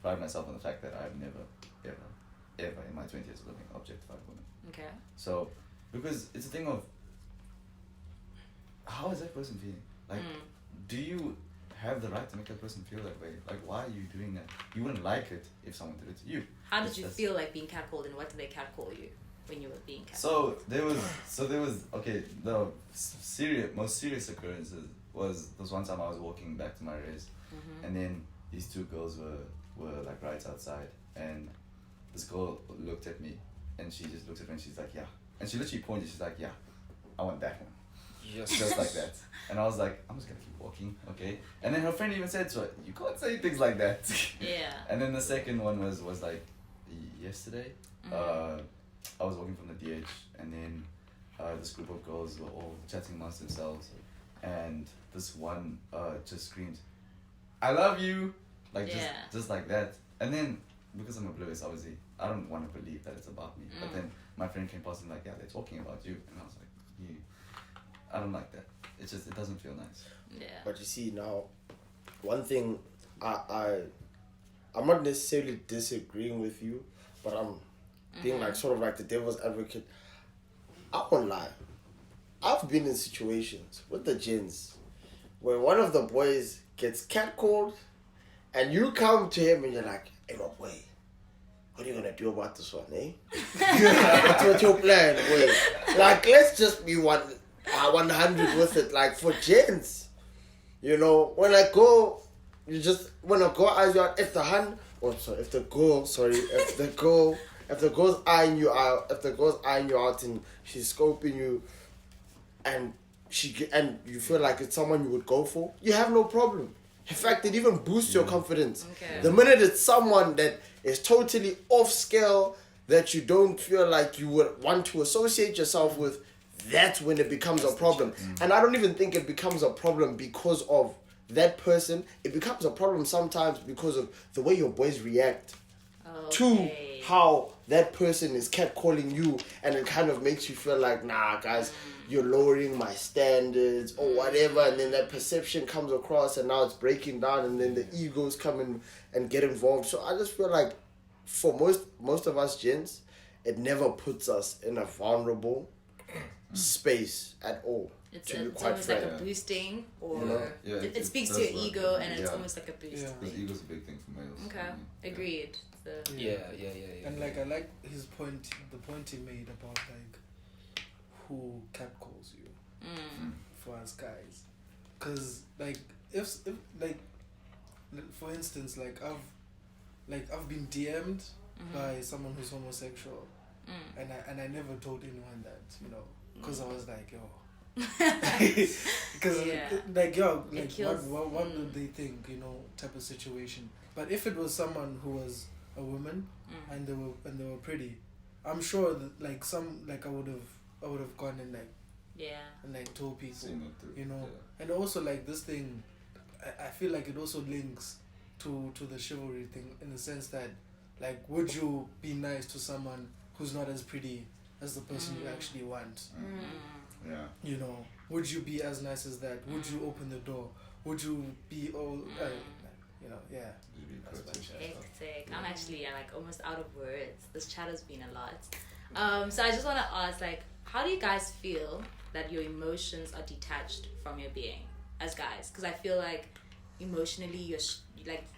pride myself on the fact that I've never, ever in my 20 years of living objectified women. Okay. So because it's a thing of how is that person feeling? Like do you have the right to make that person feel that way? Like why are you doing that? You wouldn't like it if someone did it to you. How did you feel like being catcalled, and what did they catcall you when you were being catcalled? So there was okay, the most serious occurrences was this one time I was walking back to my race, and then these two girls were like right outside, and this girl looked at me, and she just looked at me and she's like, yeah, and she literally pointed, she's like, yeah, I want that one. Yes. Just like that. And I was like, I'm just gonna keep walking, okay? And then her friend even said to her, you can't say things like that. Yeah. And then the second one was like yesterday. I was walking from the DH, and then this group of girls were all chatting amongst themselves, and this one just screams, I love you, like just like that. And then because I'm oblivious, obviously I don't want to believe that it's about me. But then my friend came past and like, yeah, they're talking about you, and I was like, I don't like that. It doesn't feel nice. Yeah. But you see now, one thing I'm not necessarily disagreeing with you, but I'm being like sort of like the devil's advocate. I won't lie. I've been in situations with the gents where one of the boys gets catcalled, and you come to him and you're like, hey, my boy, what are you gonna do about this one, eh? What's your plan, boy? Like, let's just be 100 with it. Like for gents, you know, when a girl eyes you out, if the girl's eyeing you out and she's scoping you, and and you feel like it's someone you would go for, you have no problem. In fact, it even boosts your confidence. Okay. The minute it's someone that is totally off scale, that you don't feel like you would want to associate yourself with, that's when it becomes a problem. And I don't even think it becomes a problem because of that person. It becomes a problem sometimes because of the way your boys react to how that person is catcalling you, and it kind of makes you feel like, nah, guys, you're lowering my standards or whatever, and then that perception comes across, and now it's breaking down, and then the egos come in and get involved. So I just feel like for most of us gents, it never puts us in a vulnerable space at all. It's almost like a boosting, or it speaks to your ego, and it's almost like a boost. Because ego's a big thing for males. Okay, agreed. So. Yeah. And like I like his point, the point he made about like who catcalls you for us guys, because like if like for instance like I've been DM'd by someone who's homosexual, and I never told anyone that, you know, because I was like, yo, because like yo, like what would they think, you know, type of situation. But if it was someone who was a woman and they were pretty, I'm sure that like I would have gone and like and like told people, you know. And also like this thing, I feel like it also links to the chivalry thing, in the sense that like, would you be nice to someone who's not as pretty as the person you actually want? Yeah. You know, would you be as nice as that? Would you open the door? Would you be all you know, hectic. I'm actually like almost out of words. This chat has been a lot. So I just want to ask, like, how do you guys feel that your emotions are detached from your being as guys? Because I feel like emotionally,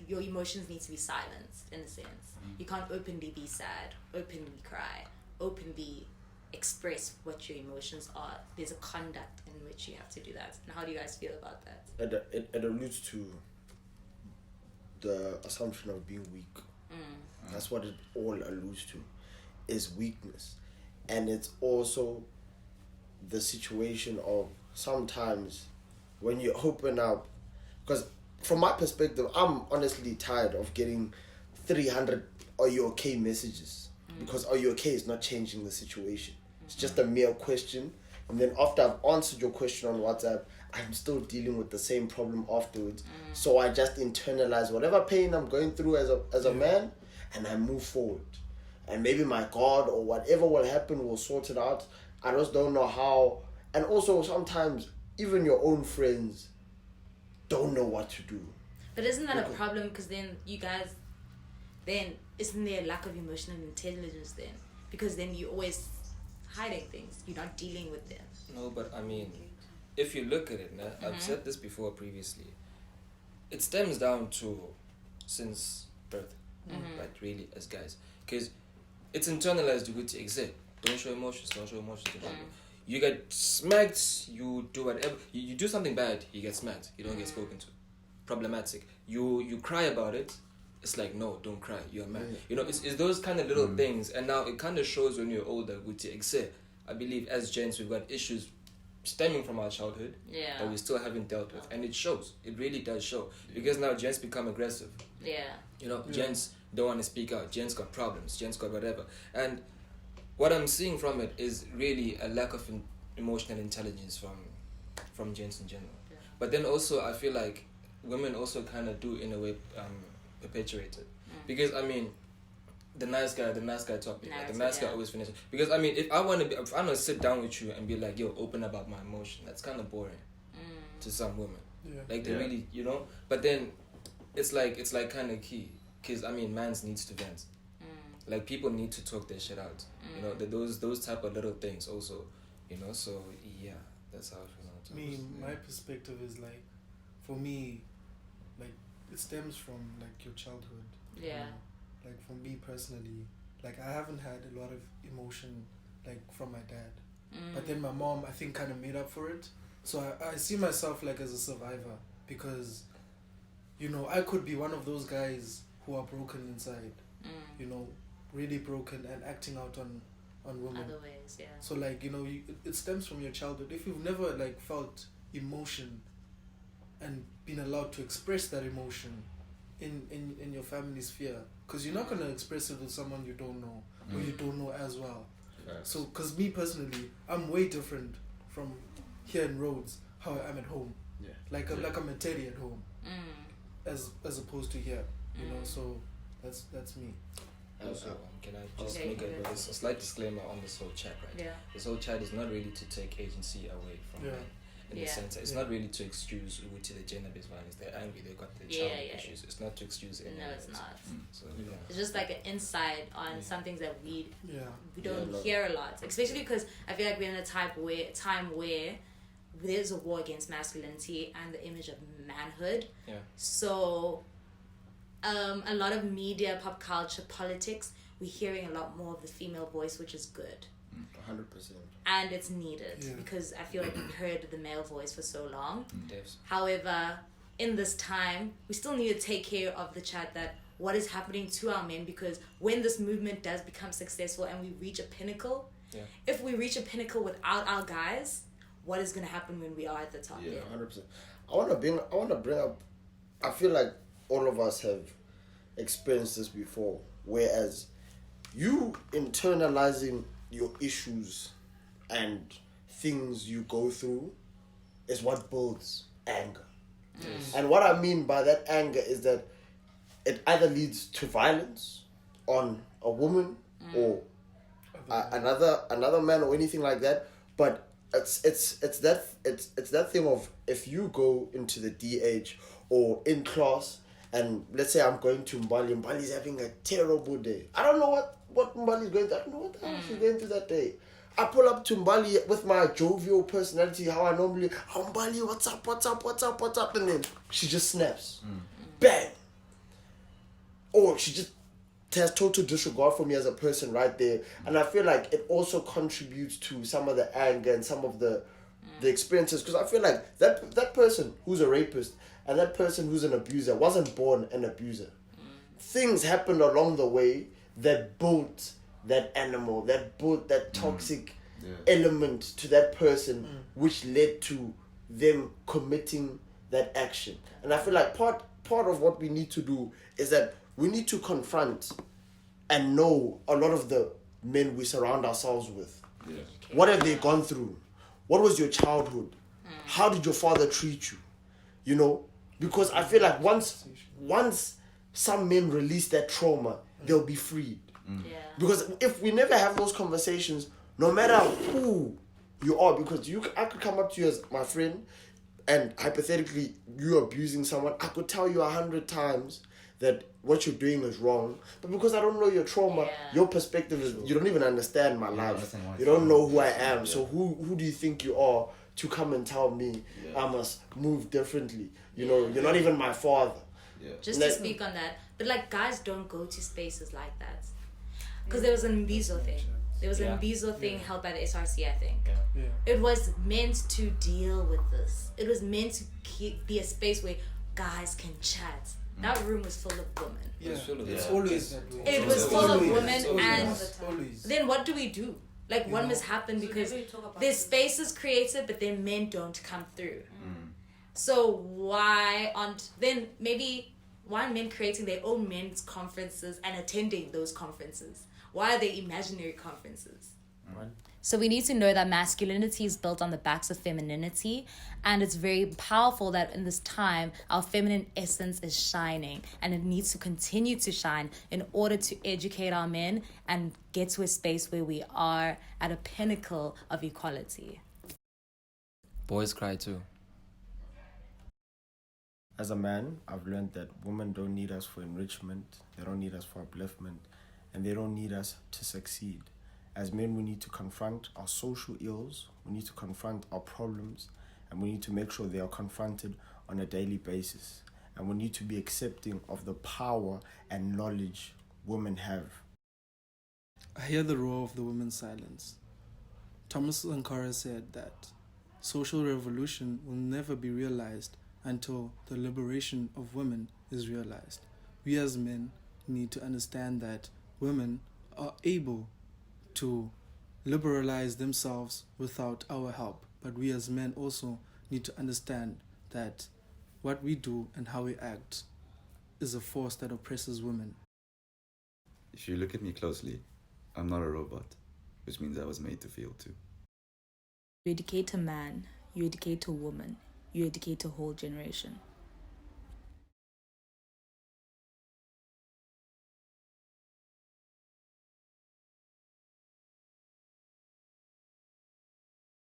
your emotions need to be silenced, in a sense. You can't openly be sad, openly cry, openly express what your emotions are. There's a conduct in which you have to do that. And how do you guys feel about that? It alludes to the assumption of being weak. That's what it all alludes to, is weakness. And it's also the situation of sometimes when you open up, because from my perspective, I'm honestly tired of getting 300 "are you okay" messages, because "are you okay" is not changing the situation. It's just a mere question, and then after I've answered your question on WhatsApp, I'm still dealing with the same problem afterwards. So I just internalize whatever pain I'm going through as a man, and I move forward. And maybe my God or whatever will happen will sort it out. I just don't know how. And also sometimes even your own friends don't know what to do. But isn't that a problem? Because then you guys, isn't there a lack of emotional intelligence then? Because then you're always hiding things. You're not dealing with them. No, but I mean, if you look at it, I've said this before previously, it stems down to since birth, right, really, as guys. Because it's internalized to exist. Don't show emotions. You get smacked, you do whatever. You do something bad, you get smacked. You don't get spoken to. Problematic. You cry about it. It's like, no, don't cry. You're a man. You know, it's those kind of little things. And now it kind of shows when you're older. I believe as gents, we've got issues stemming from our childhood that we still haven't dealt with. And it shows. It really does show. Because now gents become aggressive. You know, gents don't want to speak out. Gents got problems. Gents got whatever. And what I'm seeing from it is really a lack of emotional intelligence from gents in general. But then also I feel like women also kind of do in a way perpetuate it. Because I mean, the nice guy topic, the nice guy always finishes. Because I mean, if I want to sit down with you and be like, yo, open about my emotion, that's kind of boring to some women. Like they really, you know. But then it's like kind of key, because I mean, mans needs to vent. Like people need to talk their shit out. You know, those type of little things also. You know, so yeah, that's how I feel. My perspective is like, for me, like it stems from like your childhood. You know? Like for me personally, like I haven't had a lot of emotion like from my dad, but then my mom I think kind of made up for it. So I see myself like as a survivor, because, you know, I could be one of those guys who are broken inside, you know, really broken and acting out on women. Other ways, yeah. So like, you know, it stems from your childhood. If you've never like felt emotion and been allowed to express that emotion in your family sphere, because you're not going to express it with someone you don't know or you don't know as well. Facts. So because me personally, I'm way different from here in Rhodes, how I am at home. Yeah. Like I'm a teddy at home as opposed to here, you know. So that's me. Also, can I just Okay, make good. a slight disclaimer on this whole chat, right? Yeah. This whole chat is not really to take agency away from Yeah. men. In the sense, it's not really to excuse to the gender-based violence. They're angry, they've got the child issues. It's not to excuse any No, of it's it. not. So, It's just like an insight on some things that we don't Yeah, hear a lot, especially because I feel like we're in a time where there's a war against masculinity and the image of manhood. Yeah. So a lot of media, pop culture, politics, we're hearing a lot more of the female voice, which is good. 100%. And it's needed because I feel like we've heard the male voice for so long. Devs. However, in this time, we still need to take care of the chat that what is happening to our men, because when this movement does become successful and we reach a pinnacle, if we reach a pinnacle without our guys, what is going to happen when we are at the top? Yeah, 100%. I want to bring up, I feel like all of us have experienced this before, whereas you internalizing your issues and things you go through is what builds anger. And what I mean by that anger is that it either leads to violence on a woman or another man or anything like that. But it's that thing of, if you go into the DH or in class and let's say I'm going to Mbali, Mbali's having a terrible day. I don't know what Mbali's going through. I don't know what the hell she's going through that day. I pull up to Mbali with my jovial personality, how I normally, oh Mbali, what's up? And then she just snaps. Bang! Or she just has total disregard for me as a person right there. And I feel like it also contributes to some of the anger and some of the experiences. Because I feel like that person who's a rapist and that person who's an abuser wasn't born an abuser. Things happened along the way that built that animal, that built that toxic element to that person, which led to them committing that action. And I feel like part of what we need to do is that we need to confront and know a lot of the men we surround ourselves with. Yeah. What have they gone through? What was your childhood? How did your father treat you? You know? Because I feel like once some men release that trauma, they'll be freed. Yeah. Because if we never have those conversations, no matter who you are, because I could come up to you as my friend and hypothetically you're abusing someone, I could tell you 100 times that what you're doing is wrong, but because I don't know your trauma, your perspective is, you don't even understand my life. You don't know who I am. So who do you think you are to come and tell me I must move differently? You know, you're not even my father. Just to speak on that, but like guys don't go to spaces like that, because there was an Mbizo thing. There was an Mbizo thing held by the SRC, I think. It was meant to deal with this. It was meant to be a space where guys can chat. That room was full of women. It's always that way. It was full of women, and always. then what do? Like, what must happen, because there's spaces created, but then men don't come through. So why aren't men creating their own men's conferences and attending those conferences? Why are they imaginary conferences? So we need to know that masculinity is built on the backs of femininity, and it's very powerful that in this time our feminine essence is shining, and it needs to continue to shine in order to educate our men and get to a space where we are at a pinnacle of equality. Boys cry too. As a man, I've learned that women don't need us for enrichment, they don't need us for upliftment, and they don't need us to succeed. As men, we need to confront our social ills, we need to confront our problems, and we need to make sure they are confronted on a daily basis. And we need to be accepting of the power and knowledge women have. I hear the roar of the women's silence. Thomas Sankara said that social revolution will never be realized until the liberation of women is realized. We as men need to understand that women are able to liberalize themselves without our help. But we as men also need to understand that what we do and how we act is a force that oppresses women. If you look at me closely, I'm not a robot, which means I was made to feel too. You educate a man, you educate a woman, you educate a whole generation.